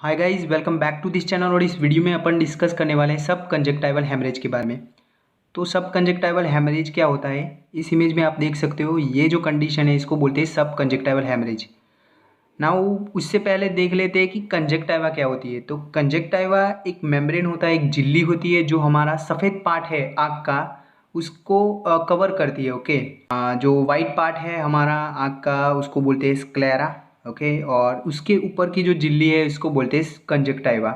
Hi guys, welcome back to this channel. और इस video में अपन डिस्कस करने वाले हैं सब कंजक्टाइवल हेमरेज के बारे में। तो सब कंजक्टाइवल हेमरेज क्या होता है, इस इमेज में आप देख सकते हो। ये जो कंडीशन है इसको बोलते हैं सब कंजक्टाइवल हेमरेज। नाउ उससे पहले देख लेते हैं कि कंजक्टाइवा क्या होती है। तो कंजक्टाइवा एक मेम्ब्रेन होता है, एक झिल्ली होती है जो हमारा सफ़ेद पार्ट है आँख का, उसको कवर करती है। ओके, जो वाइट पार्ट है हमारा आँख का उसको बोलते हैं स्क्लेरा। ओके, और उसके ऊपर की जो झिल्ली है इसको बोलते हैं कंजक्टाइवा।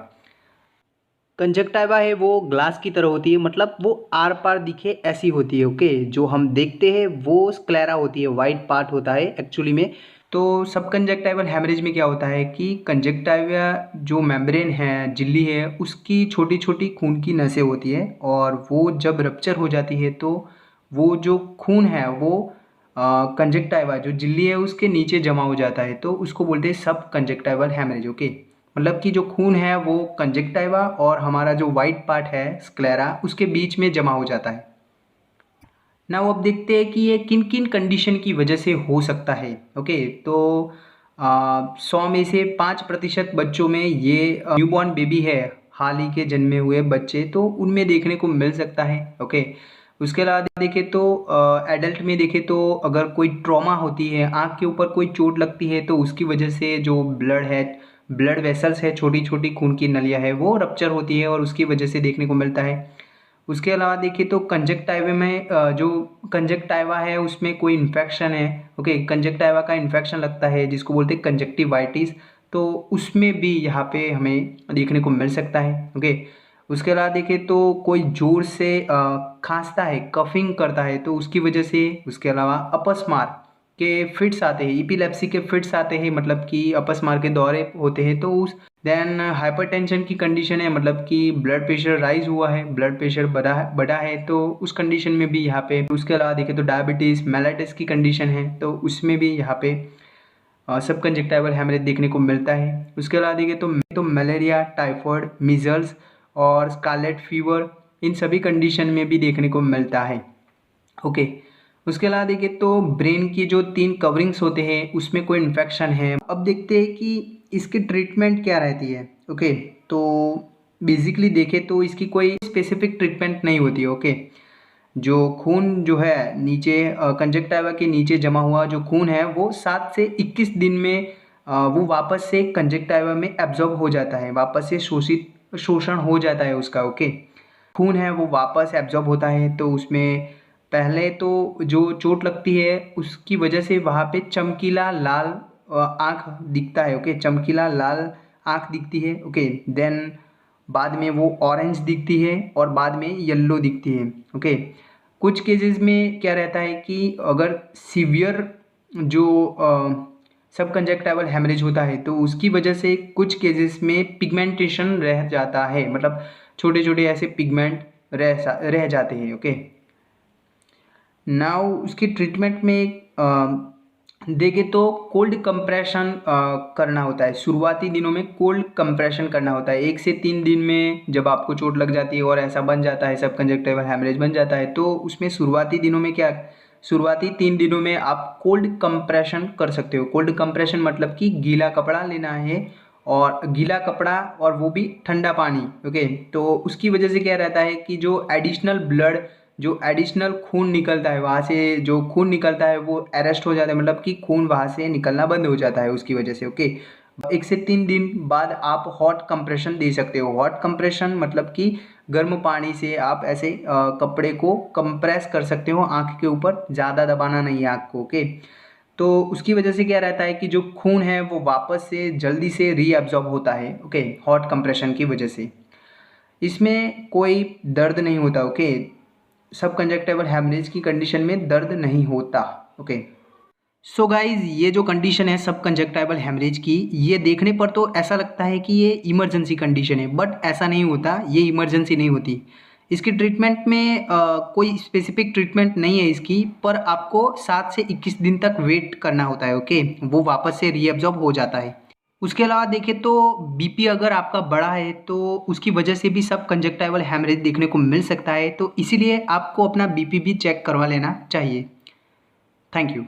कंजक्टाइवा है वो ग्लास की तरह होती है, मतलब वो आर पार दिखे ऐसी होती है। ओके, जो हम देखते हैं वो स्क्लेरा होती है, वाइट पार्ट होता है एक्चुअली में। तो सब कंजक्टाइवल हेमरेज में क्या होता है कि कंजक्टाइवा जो मेम्ब्रेन है, झिल्ली है, उसकी छोटी छोटी खून की नसें होती है, और वो जब रप्चर हो जाती है तो वो जो खून है वो कंजक्टाइवा जो झिल्ली है उसके नीचे जमा हो जाता है, तो उसको बोलते हैं सब कंजक्टाइवल हेमरेज। ओके, मतलब कि जो खून है वो कंजक्टाइवा और हमारा जो वाइट पार्ट है स्क्लेरा उसके बीच में जमा हो जाता है। ना वो अब देखते हैं कि ये किन किन कंडीशन की वजह से हो सकता है। ओके, तो 100 में से 5% बच्चों में ये न्यूबॉर्न बेबी है, हाल ही के जन्मे हुए बच्चे, तो उनमें देखने को मिल सकता है। ओके, उसके अलावा देखें तो एडल्ट में देखें तो अगर कोई ट्रॉमा होती है, आँख के ऊपर कोई चोट लगती है, तो उसकी वजह से जो ब्लड है, ब्लड वेसल्स है, छोटी छोटी खून की नलियाँ है, वो रप्चर होती है और उसकी वजह से देखने को मिलता है। उसके अलावा देखिए तो कंजक्टाइवा में जो कंजक्टाइवा है उसमें कोई इन्फेक्शन है। ओके, कंजक्टाइवा का इन्फेक्शन लगता है जिसको बोलते हैं कंजक्टिवाइटिस, तो उसमें भी यहाँ पे हमें देखने को मिल सकता है। ओके, उसके अलावा देखिए तो कोई जोर से खांसता है, कफिंग करता है, तो उसकी वजह से। उसके अलावा अपस्मार के फिट्स आते हैं, इपिलेप्सी के फिट्स आते हैं, मतलब कि अपस्मार के दौरे होते हैं, तो उस देन हाइपरटेंशन की कंडीशन है, मतलब कि ब्लड प्रेशर राइज हुआ है, ब्लड प्रेशर बढ़ा है, तो उस कंडीशन में भी यहाँ पे। उसके अलावा देखें तो डायबिटीज़ मेलाइटिस की कंडीशन है, तो उसमें भी यहाँ पे सब कंजक्टाइवल हेमरेज देखने को मिलता है। उसके अलावा देखें तो मलेरिया, टाइफाइड, मीजल्स और स्कारलेट फीवर, इन सभी कंडीशन में भी देखने को मिलता है। ओके, उसके अलावा देखिए तो ब्रेन की जो 3 कवरिंग्स होते हैं उसमें कोई इन्फेक्शन है। अब देखते हैं कि इसकी ट्रीटमेंट क्या रहती है। ओके, तो बेसिकली देखें तो इसकी कोई स्पेसिफिक ट्रीटमेंट नहीं होती है। ओके, जो खून जो है नीचे कंजक्टाइवा के नीचे जमा हुआ जो खून है वो 7 से 21 दिन में वो वापस से कंजक्टाइवा में एब्जॉर्ब हो जाता है, वापस से शोषण हो जाता है उसका। ओके, खून है वो वापस एब्जॉर्ब होता है, तो उसमें पहले तो जो चोट लगती है उसकी वजह से वहाँ पे चमकीला लाल आँख दिखता है। ओके, चमकीला लाल आँख दिखती है। ओके, देन बाद में वो ऑरेंज दिखती है और बाद में येलो दिखती है। ओके, कुछ केसेस में क्या रहता है कि अगर सीवियर जो सब कंजक्टाइवल हेमरेज होता है तो उसकी वजह से कुछ केसेस में पिगमेंटेशन रह जाता है, मतलब छोटे छोटे ऐसे पिगमेंट रह जाते हैं। ओके, नाउ उसकी ट्रीटमेंट में देखें तो कोल्ड कंप्रेशन करना होता है। शुरुआती दिनों में कोल्ड कंप्रेशन करना होता है, 1 से 3 दिन में जब आपको चोट लग जाती है और ऐसा बन जाता है, सब कंजक्टिवल हेमरेज बन जाता है, तो उसमें शुरुआती दिनों में क्या, शुरुआती 3 दिनों में आप कोल्ड कंप्रेशन कर सकते हो। कोल्ड कंप्रेशन मतलब कि गीला कपड़ा लेना है, और गीला कपड़ा और वो भी ठंडा पानी। ओके, तो उसकी वजह से क्या रहता है कि जो एडिशनल ब्लड, जो एडिशनल खून निकलता है, वहाँ से जो खून निकलता है वो अरेस्ट हो जाता है, मतलब कि खून वहाँ से निकलना बंद हो जाता है उसकी वजह से। ओके, 1 से 3 दिन बाद आप हॉट कंप्रेशन दे सकते हो। हॉट कंप्रेशन मतलब कि गर्म पानी से आप ऐसे कपड़े को कंप्रेस कर सकते हो आँख के ऊपर, ज़्यादा दबाना नहीं है आँख को। ओके, तो उसकी वजह से क्या रहता है कि जो खून है वो वापस से जल्दी से रीअब्जॉर्ब होता है। ओके, हॉट कंप्रेशन की वजह से इसमें कोई दर्द नहीं होता। ओके, सब कंजक्टिवल हेमरेज की कंडीशन में दर्द नहीं होता। ओके, सो गाइज ये जो कंडीशन है सब कंजक्टिवल हेमरेज की, ये देखने पर तो ऐसा लगता है कि ये इमरजेंसी कंडीशन है, बट ऐसा नहीं होता, ये इमरजेंसी नहीं होती। इसकी ट्रीटमेंट में कोई स्पेसिफिक ट्रीटमेंट नहीं है इसकी, पर आपको 7 से 21 दिन तक वेट करना होता है। ओके, वो वापस से रीअब्जॉर्ब हो जाता है। उसके अलावा देखें तो बीपी अगर आपका बड़ा है तो उसकी वजह से भी सब कंजक्टिवल हेमरेज देखने को मिल सकता है, तो इसीलिए आपको अपना बीपी भी चेक करवा लेना चाहिए। Thank you.